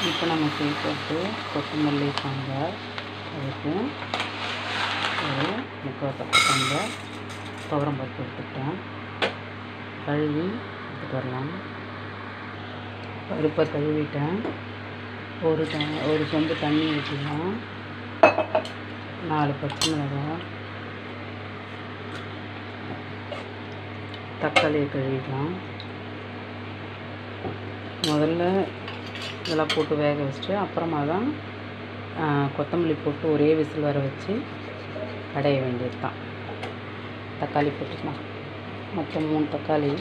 இப்போ நம்ம செய்யறது கொத்தமல்லி சாம்பார். அதுக்கு ஒரு 3/4 கப் சாம்பார் துவரம் பருப்பு எடுத்துக்கிட்டேன். கழுவி எடுத்துகிட்டு வரலாம். பருப்பை கழுவிட்டேன். ஒரு சொம்பு தண்ணி ஊற்றிடலாம். 4 பச்சை மிளகாய், தக்காளியை கழுவிக்கலாம். முதல்ல இதெல்லாம் போட்டு வேக வச்சுட்டு அப்புறமா தான் கொத்தமல்லி போட்டு ஒரே விசில் வர வச்சு கடைய வேண்டியது தான். தக்காளி போட்டுக்கலாம். மொத்தம் 3 தக்காளி.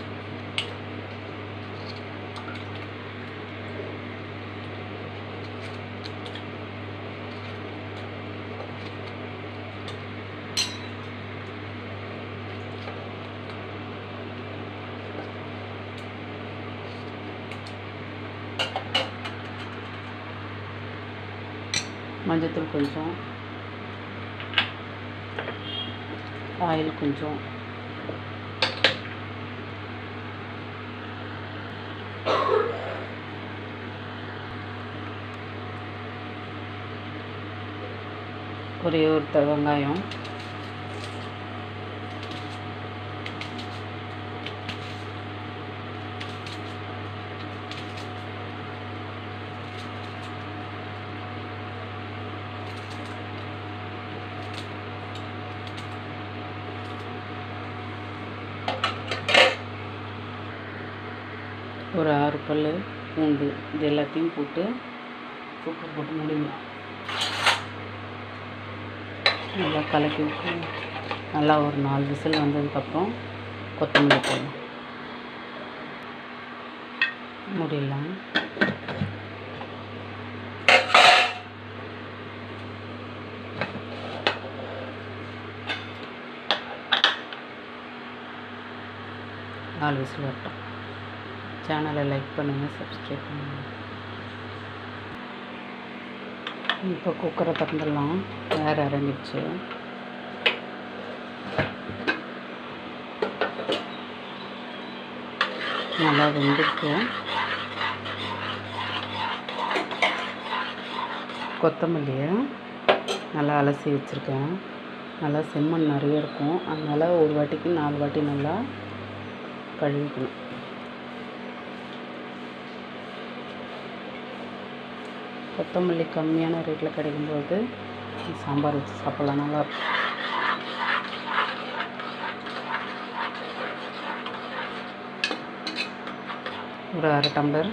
மஞ்சத்தூள் கொஞ்சம், ஆயில் கொஞ்சம், ஒரே ஒரு வெங்காயம், ஒரு 6 பல் பூண்டு. இது எல்லாத்தையும் போட்டு உப்பு போட்டு மூடிடலாம். நல்லா கலக்கி விட்டு நல்லா ஒரு 4 விசில் வந்ததுக்கப்புறம் கொத்தமல்லி போடலாம். மூடிடலாம். நாலு விசில் வரட்டும். சேனலை லைக் பண்ணுங்கள், சப்ஸ்கிரைப் பண்ணுங்கள். இப்போ குக்கரை திறந்துடலாம். வேறு இறங்கிடுச்சு. நல்லா வெந்திருக்கு. கொத்தமல்லியை நல்லா அலசி வச்சுருக்கேன். நல்லா செம்மண் நிறைய இருக்கும். அதனால் ஒரு வாட்டிக்கு 4 வாட்டி நல்லா கழுவிக்கணும். கொத்தமல்லி கம்மியான ரேட்டில் கிடைக்கும்போது சாம்பார் வச்சு சாப்பிட்லாம். நல்லாயிருக்கும். ஒரு 1/2 டம்ளர்